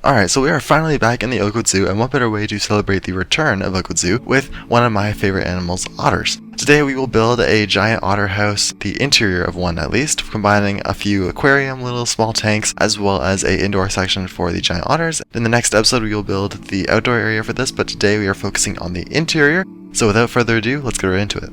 Alright, so we are finally back in the Oakwood Zoo, and what better way to celebrate the return of Oakwood Zoo with one of my favorite animals, otters. Today we will build a giant otter house, the interior of one at least, combining a few aquarium, little small tanks, as well as a indoor section for the giant otters. In the next episode we will build the outdoor area for this, but today we are focusing on the interior. So without further ado, let's get right into it.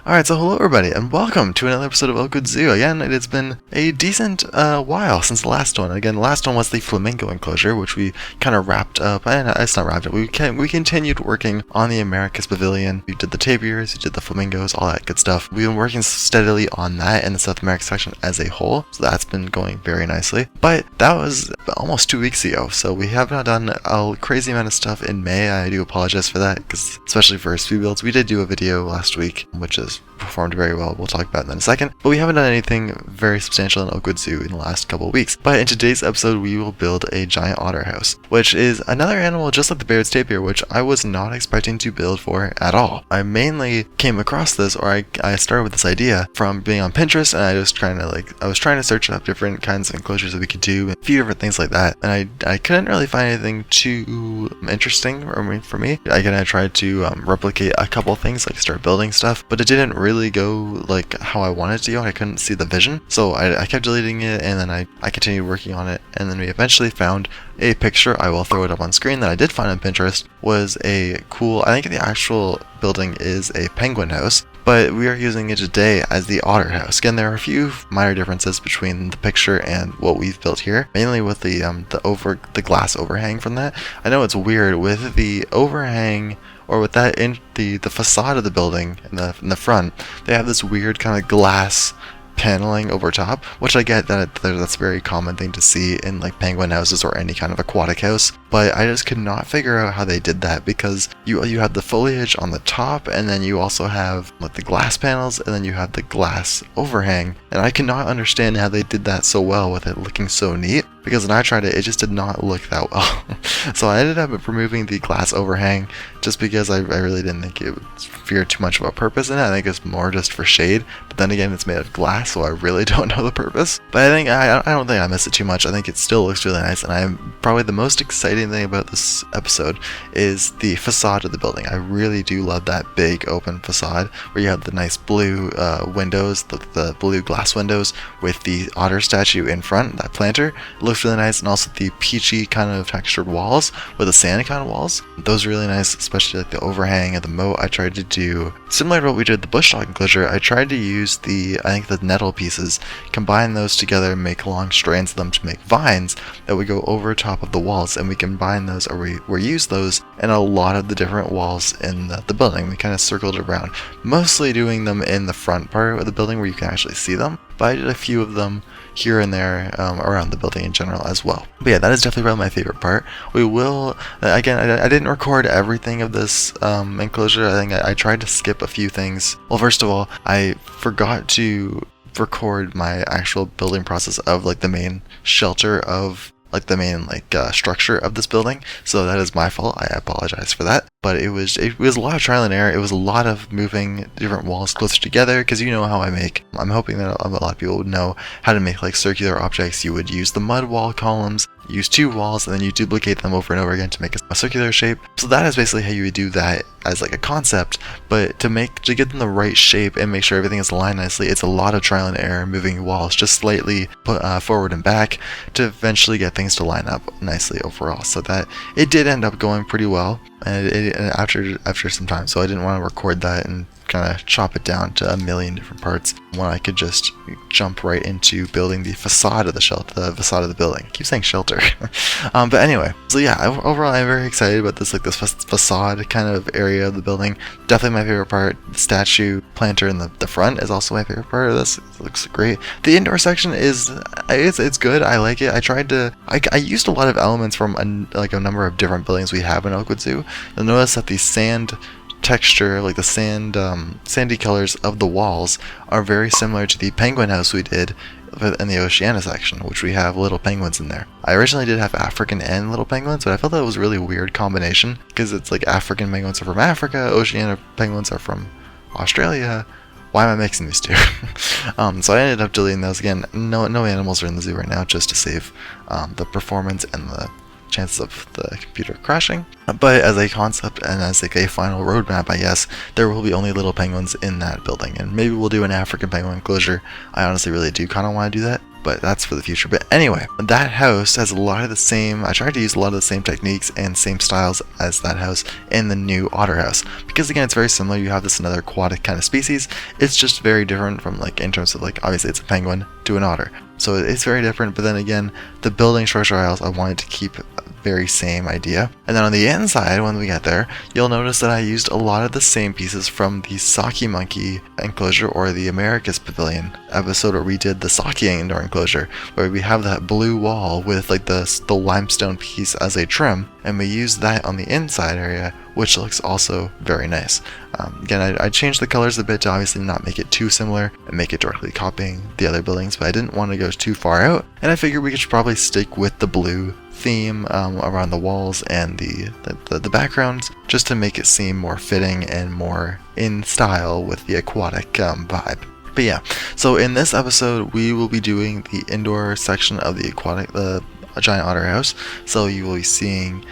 Alright, so hello everybody, and welcome to another episode of Oakwood Zoo. Again, it's been a decent while since the last one. Again, the last one was the flamingo enclosure, which we kind of wrapped up. And it's not wrapped up. We continued working on the Americas Pavilion. We did the tapirs, we did the flamingos, all that good stuff. We've been working steadily on that in the South America section as a whole, so that's been going very nicely. But that was almost 2 weeks ago, so we have not done a crazy amount of stuff in May. I do apologize for that, because especially for speed builds, we did do a video last week, which is performed very well. We'll talk about that in a second. But we haven't done anything very substantial in Oakwood Zoo in the last couple of weeks. But in today's episode, we will build a giant otter house, which is another animal just like the Baird's tapir, which I was not expecting to build for at all. I mainly came across this, or I started with this idea from being on Pinterest, and I was trying to search up different kinds of enclosures that we could do, and a few different things like that. And I couldn't really find anything too interesting for me. Again, I tried to replicate a couple things, like start building stuff, but it didn't really go like how I wanted it to go. I couldn't see the vision, so I kept deleting it, and then I continued working on it, and then we eventually found a picture. I will throw it up on screen that I did find on Pinterest. Was a cool, I think the actual building is a penguin house, but we are using it today as the otter house. Again, there are a few minor differences between the picture and what we've built here, mainly with the glass overhang from that. I know it's weird with the overhang, or with that in the facade of the building in the front, they have this weird kind of glass paneling over top, which I get that that's a very common thing to see in like penguin houses or any kind of aquatic house, but I just could not figure out how they did that, because you have the foliage on the top, and then you also have like the glass panels, and then you have the glass overhang, and I cannot understand how they did that so well with it looking so neat, because when I tried it, it just did not look that well. So I ended up removing the glass overhang just because I really didn't think it would fear too much of a purpose in it. I think it's more just for shade, but then again, it's made of glass, so I really don't know the purpose. But I don't think I miss it too much. I think it still looks really nice, and I'm probably the most exciting thing about this episode is the facade of the building. I really do love that big open facade where you have the nice blue windows, the blue glass windows with the otter statue in front, that planter. It looks really nice, and also the peachy kind of textured walls with the sand kind of walls. Those are really nice, especially like the overhang of the moat. I tried to do similar to what we did with the bush dog enclosure. I tried to use the nettle pieces, combine those together, make long strands of them to make vines that would go over top of the walls, and we combine those, or we use those in a lot of the different walls in the building. We kind of circled around, mostly doing them in the front part of the building where you can actually see them, but I did a few of them here and there around the building in general as well. But yeah, that is definitely probably my favorite part. We will, again, I didn't record everything of this enclosure. I think I tried to skip a few things. Well, first of all, I forgot to record my actual building process of like the main shelter of like the main structure of this building, so that is my fault. I apologize for that. But it was a lot of trial and error. It was a lot of moving different walls closer together, because you know how I make. I'm hoping that a lot of people would know how to make like circular objects. You would use the mud wall columns, use two walls, and then you duplicate them over and over again to make a circular shape. So that is basically how you would do that as like a concept, but to get them the right shape and make sure everything is aligned nicely, it's a lot of trial and error, moving walls just slightly forward and back to eventually get things to line up nicely overall. So that it did end up going pretty well, and after some time, so I didn't want to record that and kind of chop it down to a million different parts when I could just jump right into building the facade of the facade of the building. I keep saying shelter. But anyway, so yeah, overall I'm very excited about this facade kind of area of the building. Definitely my favorite part. The statue planter in the front is also my favorite part of this. It looks great. The indoor section it's good. I like it. I used a lot of elements from a number of different buildings we have in Oakwood Zoo. You'll notice that the sand texture, like the sandy colors of the walls, are very similar to the penguin house we did in the Oceania section, which we have little penguins in there. I originally did have African and little penguins, but I felt that was a really weird combination, because it's like African penguins are from Africa, Oceania penguins are from Australia, why am I mixing these two? So I ended up deleting those. Again, no animals are in the zoo right now, just to save the performance and the chances of the computer crashing. But as a concept and as like a final roadmap, I guess, there will be only little penguins in that building, and maybe we'll do an African penguin enclosure. I honestly really do kind of want to do that, but that's for the future. But anyway, that house has a lot of the same, I tried to use a lot of the same techniques and same styles as that house in the new Otter House, because again, it's very similar. You have this another aquatic kind of species. It's just very different from, like, in terms of, like, obviously it's a penguin to an otter, so it's very different. But then again, the building structure I wanted to keep very same idea. And then on the inside, when we get there, you'll notice that I used a lot of the same pieces from the Saki Monkey enclosure, or the Americas Pavilion episode where we did the Saki indoor enclosure, where we have that blue wall with like the limestone piece as a trim, and we use that on the inside area, which looks also very nice. Again, I changed the colors a bit to obviously not make it too similar and make it directly copying the other buildings, but I didn't want to go too far out, and I figured we could probably stick with the blue theme around the walls and the backgrounds, just to make it seem more fitting and more in style with the aquatic vibe. But yeah, so in this episode we will be doing the indoor section of the Giant Otter House. So you will be seeing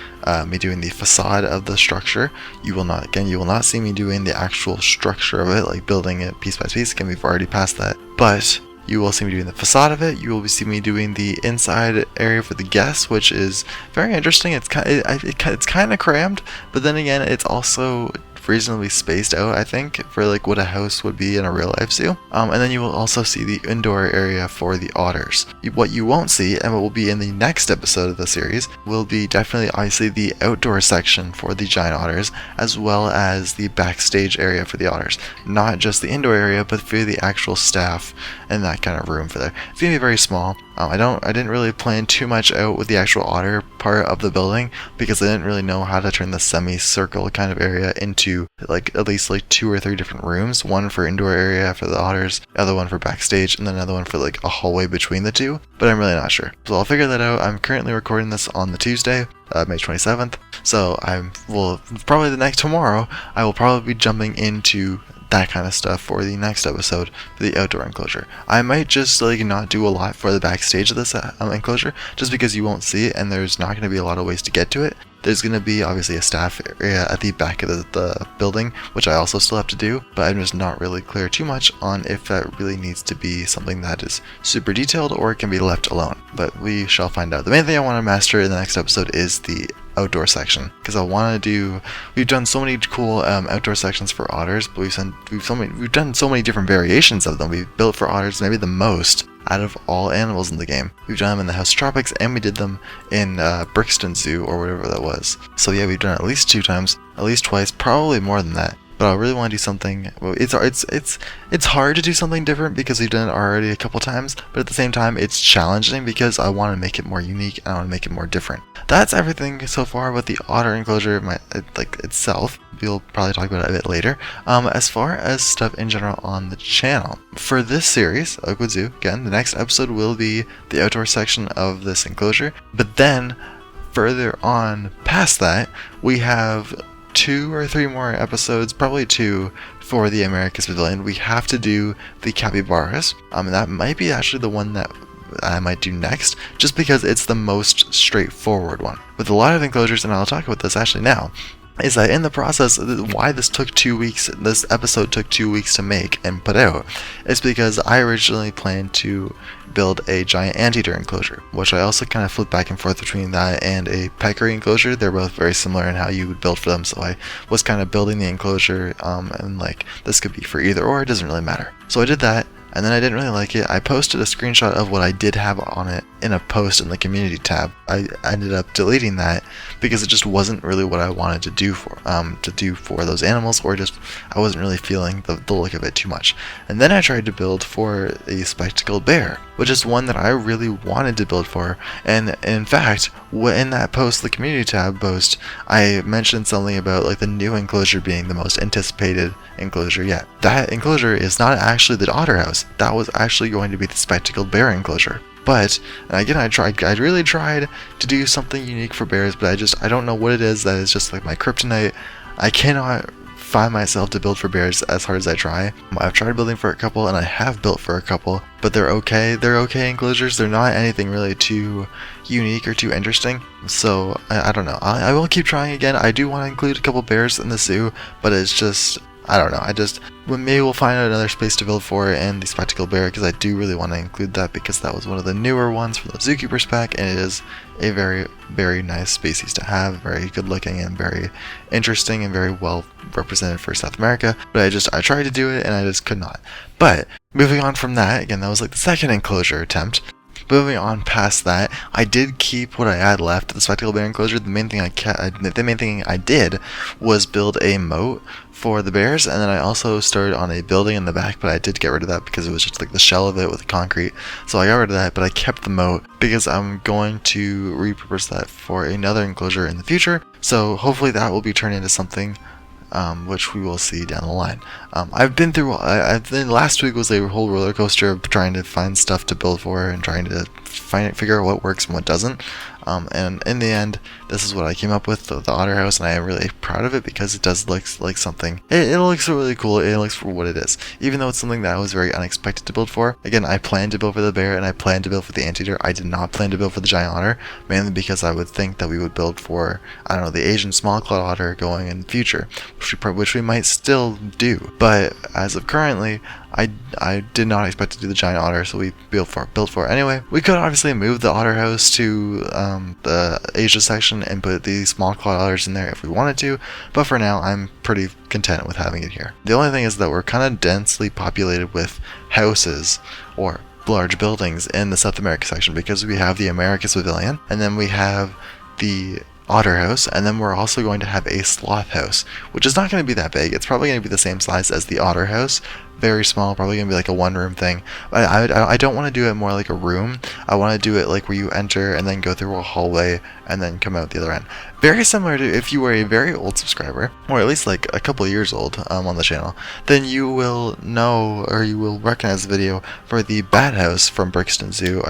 me doing the facade of the structure. You will not see me doing the actual structure of it, like building it piece by piece. Again, we've already passed that. But you will see me doing the facade of it. You will see me doing the inside area for the guests, which is very interesting. It's kind of crammed, but then again, it's also reasonably spaced out, I think, for like what a house would be in a real life zoo. And then you will also see the indoor area for the otters. What you won't see, and what will be in the next episode of the series, will be definitely obviously the outdoor section for the giant otters, as well as the backstage area for the otters. Not just the indoor area, but for the actual staff and that kind of room for there. It's gonna be very small. I didn't really plan too much out with the actual otter part of the building, because I didn't really know how to turn the semicircle kind of area into like at least like 2 or 3 different rooms. One for indoor area for the otters, other one for backstage, and then another one for like a hallway between the two. But I'm really not sure. So I'll figure that out. I'm currently recording this on the Tuesday, May 27th. So tomorrow I will probably be jumping into that kind of stuff for the next episode for the outdoor enclosure. I might just like not do a lot for the backstage of this enclosure, just because you won't see it and there's not going to be a lot of ways to get to it. There's going to be obviously a staff area at the back of the building, which I also still have to do, but I'm just not really clear too much on if that really needs to be something that is super detailed or it can be left alone. But we shall find out. The main thing I want to master in the next episode is the outdoor section, because we've done so many cool outdoor sections for otters, but we've done so many different variations of them. We've built for otters maybe the most out of all animals in the game. We've done them in the House Tropics, and we did them in Brixton Zoo or whatever that was. So yeah, we've done it at least 2 times, at least twice, probably more than that. But I really want to do something. Well, it's hard to do something different because we've done it already a couple times, but at the same time, it's challenging because I want to make it more unique and I want to make it more different. That's everything so far with the otter enclosure, itself. We'll probably talk about it a bit later. As far as stuff in general on the channel, for this series, Oakwood Zoo, again, the next episode will be the outdoor section of this enclosure. But then, further on past that, we have 2 or 3 more episodes, probably 2, for the Americas Pavilion. We have to do the capybaras, and that might be actually the one that I might do next, just because it's the most straightforward one. With a lot of enclosures, and I'll talk about this actually now, is that in the process, why this episode took 2 weeks to make and put out, is because I originally planned to build a giant anteater enclosure, which I also kind of flipped back and forth between that and a peccary enclosure. They're both very similar in how you would build for them, so I was kind of building the enclosure, and like, this could be for either or, it doesn't really matter. So I did that, and then I didn't really like it. I posted a screenshot of what I did have on it in a post in the community tab. I ended up deleting that because it just wasn't really what I wanted to do for those animals, or just I wasn't really feeling the look of it too much. And then I tried to build for a spectacled bear, which is one that I really wanted to build for. And in fact, in that post, the community tab post, I mentioned something about like the new enclosure being the most anticipated enclosure yet. That enclosure is not actually the Otter House. That was actually going to be the spectacled bear enclosure. But, and again, I really tried to do something unique for bears, but I don't know what it is that is just like my kryptonite. I cannot find myself to build for bears as hard as I try. I've tried building for a couple, and I have built for a couple, but they're okay. They're okay enclosures. They're not anything really too unique or too interesting. So I don't know. I will keep trying again. I do want to include a couple bears in the zoo, but it's just, I don't know. Maybe we'll find another space to build for in the spectacled bear, because I do really want to include that, because that was one of the newer ones from the zookeeper's pack, and it is a very, very nice species to have. Very good looking and very interesting and very well represented for South America. But I tried to do it and I just could not. But moving on from that, again, that was like the second enclosure attempt. Moving on past that, I did keep what I had left of the spectacled bear enclosure. The main thing I did was build a moat for the bears, and then I also started on a building in the back, but I did get rid of that because it was just like the shell of it with concrete. So I got rid of that, but I kept the moat because I'm going to repurpose that for another enclosure in the future. So hopefully that will be turned into something which we will see down the line. I've been through, last week was a whole roller coaster of trying to find stuff to build for and trying to figure out what works and what doesn't. And in the end, this is what I came up with, the Otter House, and I am really proud of it because it does look like something. It looks really cool. It looks for what it is, even though it's something that I was very unexpected to build for. Again, I planned to build for the bear and I planned to build for the anteater. I did not plan to build for the giant otter, mainly because I would think that we would build for, I don't know, the Asian small-clawed otter going in the future, which we might still do. But as of currently, I did not expect to do the giant otter, so we built for it anyway. We could obviously move the Otter House to the Asia section and put the small clawed otters in there if we wanted to, but for now I'm pretty content with having it here. The only thing is that we're kind of densely populated with houses or large buildings in the South America section, because we have the Americas Pavilion, and then we have the Otter House, and then we're also going to have a Sloth House, which is not going to be that big. It's probably going to be the same size as the Otter House. Very small, probably going to be like a one-room thing. But I don't want to do it more like a room. I want to do it like where you enter and then go through a hallway and then come out the other end. Very similar to if you were a very old subscriber, or at least like a couple of years old on the channel, then you will know, or you will recognize the video for the Bat House from Brixton Zoo,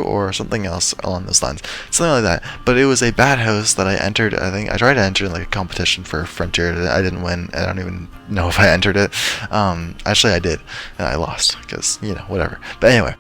or something else along those lines. Something like that. But it was a Bat House that I entered. I think I tried to enter in like a competition for Frontier. I didn't win. I don't even know if I entered it. Actually I did, and I lost, because, you know, whatever. But anyway,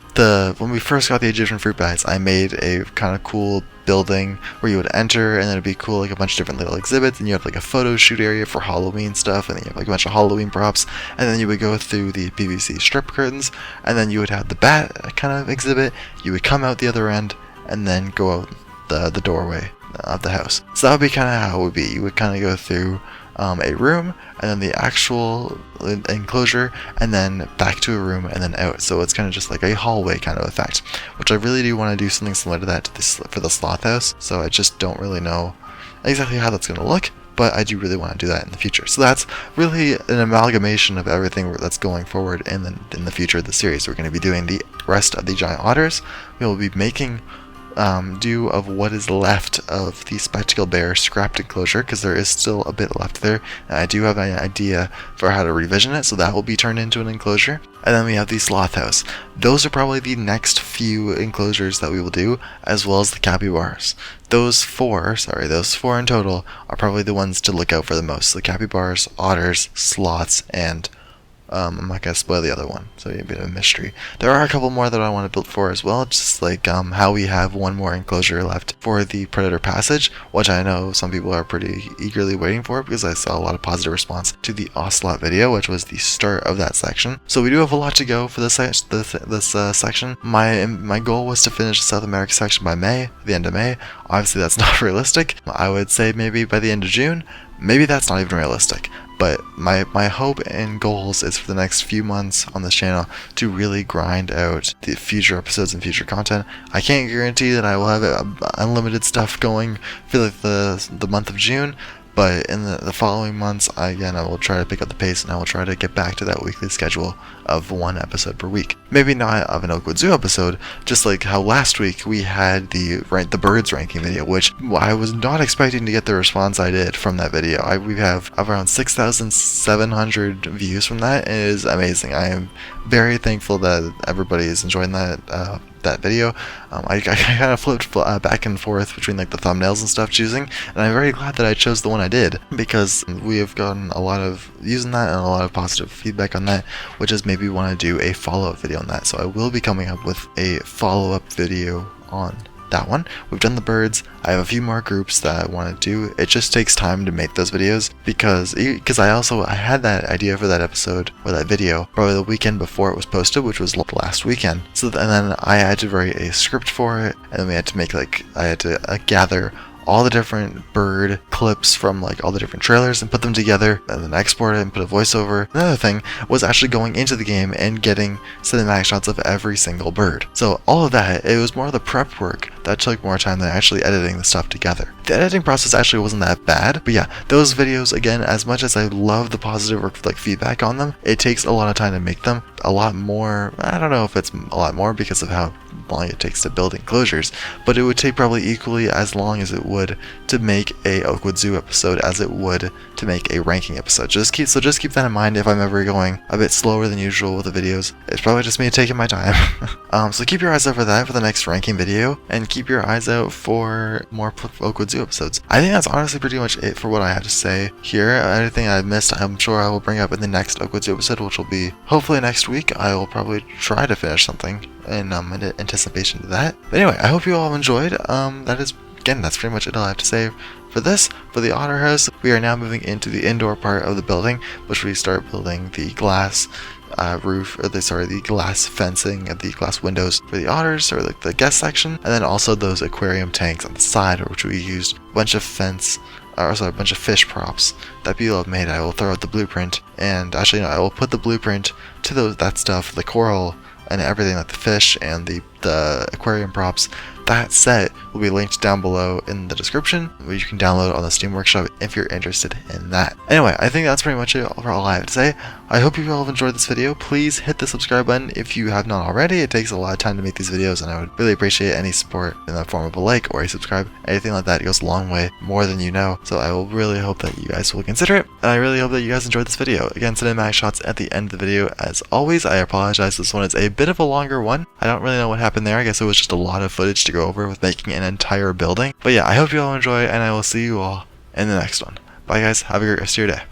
when we first got the Egyptian fruit bats, I made a kind of cool building where you would enter, and then it'd be cool, like a bunch of different little exhibits, and you have like a photo shoot area for Halloween stuff, and then you have like a bunch of Halloween props, and then you would go through the PVC strip curtains, and then you would have the bat kind of exhibit. You would come out the other end, and then go out the doorway of the house. So that would be kind of how it would be. You would kind of go through a room, and then the actual enclosure, and then back to a room, and then out. So it's kind of just like a hallway kind of effect, which I really do want to do something similar to that for the Sloth House. So I just don't really know exactly how that's going to look, but I do really want to do that in the future. So that's really an amalgamation of everything that's going forward in the future of the series. We're going to be doing the rest of the Giant Otters. We will be making do of what is left of the spectacled bear scrapped enclosure, because there is still a bit left there, and I do have an idea for how to revision it, so that will be turned into an enclosure. And then we have the Sloth House. Those are probably the next few enclosures that we will do, as well as the capybaras. Those four in total are probably the ones to look out for the most: the capybaras, otters, sloths, and I'm not going to spoil the other one, so it'll be a mystery. There are a couple more that I want to build for as well, just like how we have one more enclosure left for the Predator Passage, which I know some people are pretty eagerly waiting for, because I saw a lot of positive response to the Ocelot video, which was the start of that section. So we do have a lot to go for this section. My goal was to finish the South America section by May, the end of May. Obviously that's not realistic. I would say maybe by the end of June. Maybe that's not even realistic. But my hope and goals is for the next few months on this channel to really grind out the future episodes and future content. I can't guarantee that I will have unlimited stuff going for like the month of June, but in the following months, I will try to pick up the pace, and I will try to get back to that weekly schedule of one episode per week. Maybe not of an Oakwood Zoo episode, just like how last week we had the birds ranking video, which I was not expecting to get the response I did from that video. We have around 6,700 views from that, and it is amazing. I am very thankful that everybody is enjoying that that video. I kind of flipped back and forth between like the thumbnails and stuff choosing, and I'm very glad that I chose the one I did, because we have gotten a lot of using that and a lot of positive feedback on that, which is maybe want to do a follow-up video on that. So I will be coming up with a follow-up video on that one. We've done the birds. I have a few more groups that I want to do. It just takes time to make those videos because I had that idea for that episode or that video probably the weekend before it was posted, which was last weekend. So and then I had to write a script for it, and then we had to make I had to gather all the different bird clips from like all the different trailers and put them together and then export it and put a voiceover. Another thing was actually going into the game and getting cinematic shots of every single bird. So all of that, it was more of the prep work that took more time than actually editing the stuff together. The editing process actually wasn't that bad, but yeah, those videos, again, as much as I love the positive feedback on them, it takes a lot of time to make them. A lot more, I don't know if it's a lot more because of how long it takes to build enclosures, but it would take probably equally as long as it would to make a Oakwood Zoo episode as it would to make a ranking episode. Just keep that in mind if I'm ever going a bit slower than usual with the videos. It's probably just me taking my time. So keep your eyes out for that for the next ranking video, and keep your eyes out for more Oakwood Zoo episodes. I think that's honestly pretty much it for what I had to say here. Anything I missed, I'm sure I will bring up in the next Oakwood Zoo episode, which will be hopefully next week. I will probably try to finish something in anticipation of that. But anyway, I hope you all enjoyed. That's pretty much it all I have to say for this. For the Otter House, we are now moving into the indoor part of the building, which we start building the glass the glass fencing and the glass windows for the otters, or like the guest section, and then also those aquarium tanks on the side, which we used a bunch of a bunch of fish props that people have made. I will throw out the blueprint, and actually, no, I will put the blueprint to that stuff, the coral and everything, like the fish and the aquarium props. That set will be linked down below in the description, where you can download on the Steam Workshop if you're interested in that. Anyway, I think that's pretty much it for all I have to say. I hope you all have enjoyed this video. Please hit the subscribe button if you have not already. It takes a lot of time to make these videos, and I would really appreciate any support in the form of a like or a subscribe. Anything like that goes a long way, more than you know. So I will really hope that you guys will consider it, and I really hope that you guys enjoyed this video. Again, cinematic shots at the end of the video. As always, I apologize. This one is a bit of a longer one. I don't really know what happened there. I guess it was just a lot of footage to go over with making an entire building. But yeah, I hope you all enjoy, and I will see you all in the next one. Bye guys, have a great rest of your day.